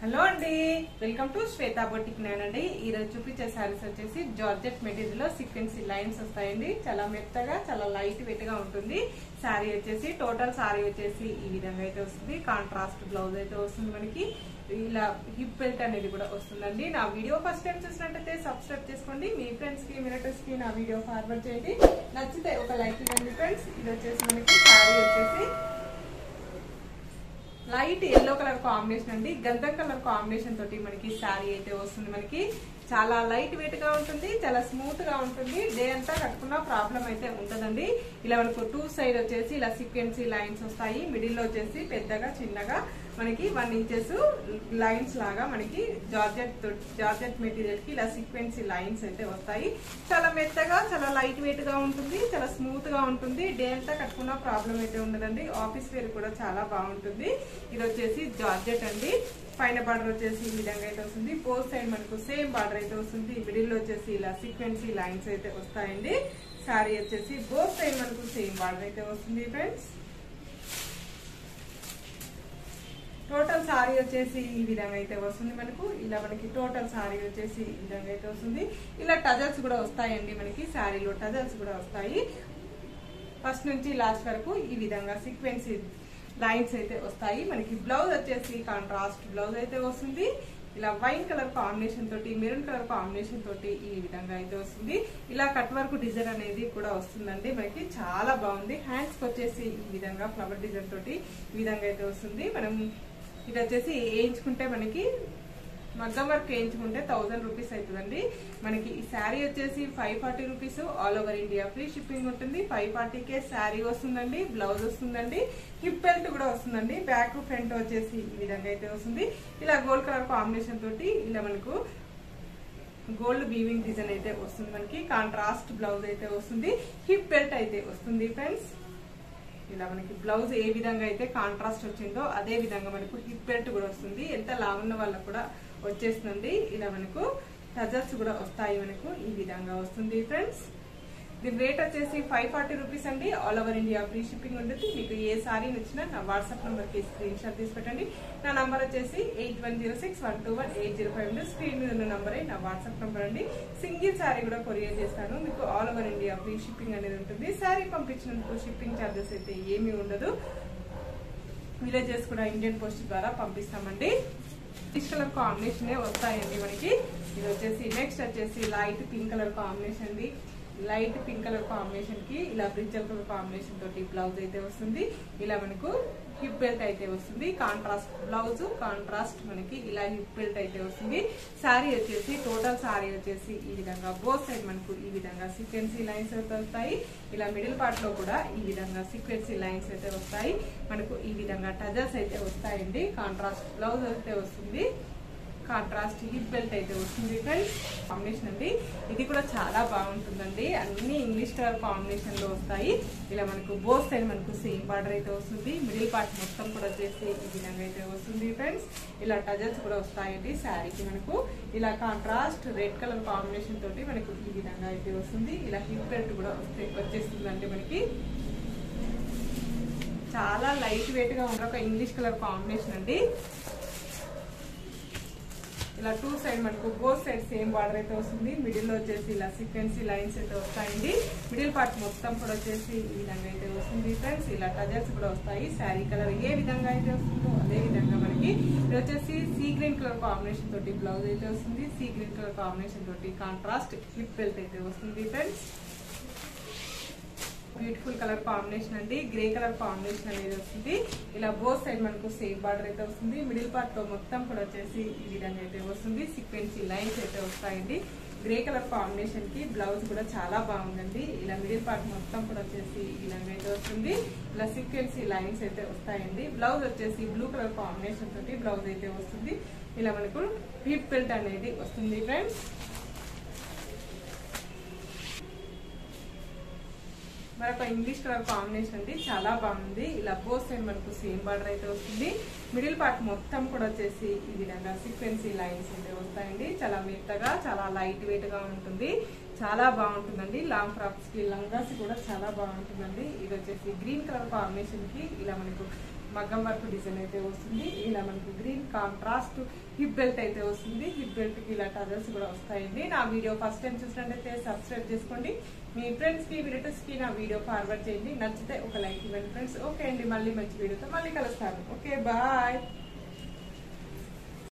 Hello అండి, welcome to Shweta boutique నేనండి. ఈరోజు చూపించే శారీస్ వచ్చేసి జార్జెట్ మెటీరియల్ లో సీక్వెన్సీ లైన్స్ వస్తాయండి. చాలా మెత్తగా చాలా లైట్ వెయిట్ గా ఉంటుంది. శారీ వచ్చేసి టోటల్ శారీ వచ్చేసి ఈ విధంగా అయితే వస్తుంది. కాంట్రాస్ట్ బ్లౌజ్ అయితే వస్తుంది. మనకి ఇలా హిప్ బెల్ట్ అనేది కూడా వస్తుందండి. నా వీడియో ఫస్ట్ టైం చూసినట్టయితే సబ్స్క్రైబ్ చేసుకోండి. మీ ఫ్రెండ్స్ కి రిలేటివ్స్ కి నా వీడియో ఫార్వర్డ్ చేయండి. నచ్చితే ఒక లైక్ ఇవ్వండి ఫ్రెండ్స్. ఇది వచ్చేసి మనకి శారీ వచ్చేసి లైట్ ఎల్లో కలర్ కాంబినేషన్ అండి. గంధం కలర్ కాంబినేషన్ తోటి మనకి శారీ అయితే వస్తుంది. మనకి చాలా లైట్ వెయిట్ గా ఉంటుంది, చాలా స్మూత్ గా ఉంటుంది. డే అంతా కట్టుకున్న ప్రాబ్లం అయితే ఉంటదండి. ఇలా మనకు టూ సైడ్ వచ్చేసి ఇలా సీక్వెన్సీ లైన్స్ వస్తాయి. మిడిల్ లో వచ్చేసి పెద్దగా చిన్నగా మనకి 1 ఇంచెస్ లైన్స్ లాగా మనకి జార్జెట్ మెటీరియల్ కి ఇలా సీక్వెన్సీ లైన్స్ అయితే వస్తాయి. చాలా మెత్తగా చాలా లైట్ వెయిట్ గా ఉంటుంది, చాలా స్మూత్ గా ఉంటుంది. డే అంతా కట్టుకున్న ప్రాబ్లం అయితే ఉండదండి. ఆఫీస్ వేర్ కూడా చాలా బాగుంటుంది. ఇది వచ్చేసి జార్జెట్ అండి. పైన బార్డర్ వచ్చేసి ఈ విధంగా అయితే వస్తుంది. బోత్ సైడ్ మనకు సేమ్ బార్డర్ అయితే వస్తుంది. మిడిల్ లో వచ్చేసి ఇలా సీక్వెన్సీ లైన్స్ అయితే వస్తాయండి. శారీ వచ్చేసి బోత్ సైడ్ మనకు సేమ్ బార్డర్ అయితే వస్తుంది ఫ్రెండ్స్. టోటల్ సారీ వచ్చేసి ఈ విధంగా అయితే వస్తుంది. మనకి టోటల్ సారీ వచ్చేసి ఈ విధంగా అయితే వస్తుంది. ఇలా టజల్స్ కూడా వస్తాయండి. మనకి శారీలో టజల్స్ కూడా వస్తాయి. ఫస్ట్ నుంచి లాస్ట్ వరకు ఈ విధంగా సీక్వెన్సీ లైన్స్ అయితే వస్తాయి. మనకి బ్లౌజ్ వచ్చేసి కాంట్రాస్ట్ బ్లౌజ్ అయితే వస్తుంది. ఇలా వైన్ కలర్ కాంబినేషన్ తోటి మెరూన్ కలర్ కాంబినేషన్ తోటి ఈ విధంగా అయితే వస్తుంది. ఇలా కట్ వర్క్ డిజైన్ అనేది కూడా వస్తుందండి. మనకి చాలా బాగుంది. హ్యాండ్స్ కి వచ్చేసి ఈ విధంగా ఫ్లవర్ డిజైన్ తోటి ఈ విధంగా అయితే వస్తుంది. మనం ఇది వచ్చేసి వేయించుకుంటే మనకి మగ్గం వర్క్ వేయించుకుంటే 1000 రూపీస్ అవుతుందండి. మనకి ఈ శారీ వచ్చేసి 540 rupees. All over India free shipping ఉంటుంది. 540కే శారీ వస్తుందండి. బ్లౌజ్ వస్తుందండి. హిప్ బెల్ట్ కూడా వస్తుందండి. బ్యాక్ ఫ్రంట్ వచ్చేసి ఈ విధంగా అయితే వస్తుంది. ఇలా గోల్డ్ కలర్ కాంబినేషన్ తోటి ఇలా మనకు గోల్డ్ వీవింగ్ డిజైన్ అయితే వస్తుంది. మనకి కాంట్రాస్ట్ బ్లౌజ్ అయితే వస్తుంది. హిప్ బెల్ట్ అయితే వస్తుంది ఫ్రెండ్స్. ఇలా మనకి బ్లౌజ్ ఏ విధంగా అయితే కాంట్రాస్ట్ వచ్చిందో అదే విధంగా మనకు హిప్ బెల్ట్ కూడా వస్తుంది. ఎంత లావు ఉన్న వాళ్ళకు కూడా వచ్చేస్తుంది. ఇలా మనకు టజల్స్ కూడా వస్తాయి. మనకు ఈ విధంగా వస్తుంది ఫ్రెండ్స్. దీని రేట్ వచ్చేసి 540 రూపీస్ అండి. All over India free shipping ఉంటుంది. మీకు ఏ సారీ నచ్చినా నా వాట్సాప్ నంబర్ కి స్క్రీన్ షాట్ తీసి పెట్టండి. నా నంబర్ వచ్చేసి 8106121805. స్క్రీన్ మీద ఉన్న నంబరే నా వాట్సాప్ నంబర్ అండి. సింగిల్ సారీ కూడా కొరియర్ చేస్తాను. మీకు all over India free shipping అనేది ఉంటుంది. సారీ పంపించినందుకు షిప్పింగ్ ఛార్జెస్ అయితే ఏమీ ఉండదు. విలేజెస్ కూడా ఇండియన్ పోస్ట్ ద్వారా పంపిస్తామండి. పింక్ కలర్ కాంబినేషన్ వస్తాయండి మనకి. ఇది వచ్చేసి నెక్స్ట్ వచ్చేసి లైట్ పింక్ కలర్ కాంబినేషన్ అండి. లైట్ పింక్ కలర్ కాంబినేషన్ కి ఇలా బ్రింజల్ కలర్ కాంబినేషన్ తోటి బ్లౌజ్ అయితే వస్తుంది. ఇలా మనకు హిప్ బెల్ట్ అయితే వస్తుంది. కాంట్రాస్ట్ బ్లౌజ్ కాంట్రాస్ట్ మనకి ఇలా హిప్ బెల్ట్ అయితే వస్తుంది. శారీ వచ్చేసి టోటల్ శారీ వచ్చేసి ఈ విధంగా బోత్ సైడ్ మనకు ఈ విధంగా సీక్వెన్సీ లైన్స్ అయితే వస్తాయి. ఇలా మిడిల్ పార్ట్ లో కూడా ఈ విధంగా సీక్వెన్సీ లైన్స్ అయితే వస్తాయి. మనకు ఈ విధంగా టజల్స్ అయితే వస్తాయండి. కాంట్రాస్ట్ బ్లౌజ్ అయితే వస్తుంది. కాంట్రాస్ట్ హిప్ బెల్ట్ అయితే వస్తుంది ఫ్రెండ్స్. కాంబినేషన్ అండి. ఇది కూడా చాలా బాగుంటుందండి. అన్ని ఇంగ్లీష్ కలర్ కాంబినేషన్ లో వస్తాయి. ఇలా మనకు బోత్ సైడ్ మనకు సేమ్ బార్డర్ అయితే వస్తుంది. మిడిల్ పార్ట్ మొత్తం కూడా వచ్చేసి ఈ విధంగా అయితే వస్తుంది ఫ్రెండ్స్. ఇలా టజల్స్ కూడా వస్తాయండి. శారీకి మనకు ఇలా కాంట్రాస్ట్ రెడ్ కలర్ కాంబినేషన్ తోటి మనకు ఈ విధంగా అయితే వస్తుంది. ఇలా హిప్ బెల్ట్ కూడా వచ్చేస్తుంది అంటే మనకి చాలా లైట్ వెయిట్ గా ఉన్న ఒక ఇంగ్లీష్ కలర్ కాంబినేషన్ అండి. ఇలా టూ సైడ్ మనకు బోత్ సైడ్ సేమ్ బార్డర్ అయితే వస్తుంది. మిడిల్ లో వచ్చేసి ఇలా సీక్వెన్సీ లైన్స్ అయితే వస్తాయండి. మిడిల్ పార్ట్ మొత్తం కూడా వచ్చేసి ఈ విధంగా అయితే వస్తుంది ఫ్రెండ్స్. ఇలా టజల్స్ కూడా వస్తాయి. శారీ కలర్ ఏ విధంగా అయితే వస్తుందో అదే విధంగా మనకి ఇది వచ్చేసి సీ గ్రీన్ కలర్ కాంబినేషన్ తోటి బ్లౌజ్ అయితే వస్తుంది. సీ గ్రీన్ కలర్ కాంబినేషన్ తోటి కాంట్రాస్ట్ హిప్ బెల్ట్ అయితే వస్తుంది ఫ్రెండ్స్. బ్యూటిఫుల్ కలర్ కాంబినేషన్ అండి. గ్రే కలర్ కాంబినేషన్ అనేది వస్తుంది. ఇలా బోత్ సైడ్ మనకు సేమ్ బార్డర్ అయితే వస్తుంది. మిడిల్ పార్ట్ లో మొత్తం కూడా వచ్చేసి ఈ విధంగా అయితే వస్తుంది. సీక్వెన్సీ లైన్స్ అయితే వస్తాయండి. గ్రే కలర్ కాంబినేషన్ కి బ్లౌజ్ కూడా చాలా బాగుందండి. ఇలా మిడిల్ పార్ట్ మొత్తం కూడా వచ్చేసి ఈ విధంగా అయితే వస్తుంది. ఇలా సీక్వెన్సీ లైన్స్ అయితే వస్తాయండి. బ్లౌజ్ వచ్చేసి బ్లూ కలర్ కాంబినేషన్ తోటి బ్లౌజ్ అయితే వస్తుంది. ఇలా మనకు హిప్ బెల్ట్ అనేది వస్తుంది ఫ్రెండ్స్. మరొక ఇంగ్లీష్ కలర్ కాంబినేషన్ అండి. చాలా బాగుంది. ఇలా బోత్ సైడ్ మనకు సేమ్ బార్డర్ అయితే వస్తుంది. మిడిల్ పార్ట్ మొత్తం కూడా వచ్చేసి ఈ విధంగా సీక్వెన్సీ లైన్స్ అయితే వస్తాయండి. చాలా మెత్తగా చాలా లైట్ వెయిట్ గా ఉంటుంది. చాలా బాగుంటుందండి. లాంగ్ ఫ్రాక్స్ కి లంగాస్ కూడా చాలా బాగుంటుందండి. ఇది వచ్చేసి గ్రీన్ కలర్ కాంబినేషన్ కి ఇలా మనకు మగ్గం వర్క్ డిజైన్ అయితే వస్తుంది. ఇలా మనకి గ్రీన్ కాంట్రాస్ట్ హిప్ బెల్ట్ అయితే వస్తుంది. హిప్ బెల్ట్ కి ఇలా టజల్స్ కూడా వస్తాయండి. నా వీడియో ఫస్ట్ టైం చూసినట్టయితే సబ్స్క్రైబ్ చేసుకోండి. మీ ఫ్రెండ్స్ కి రిలేటివ్స్ కి నా వీడియో ఫార్వర్డ్ చేయండి. నచ్చితే ఒక లైక్ ఇవ్వండి ఫ్రెండ్స్. ఓకే అండి, మళ్ళీ మంచి వీడియోతో మళ్ళీ కలుస్తాను. Okay, bye.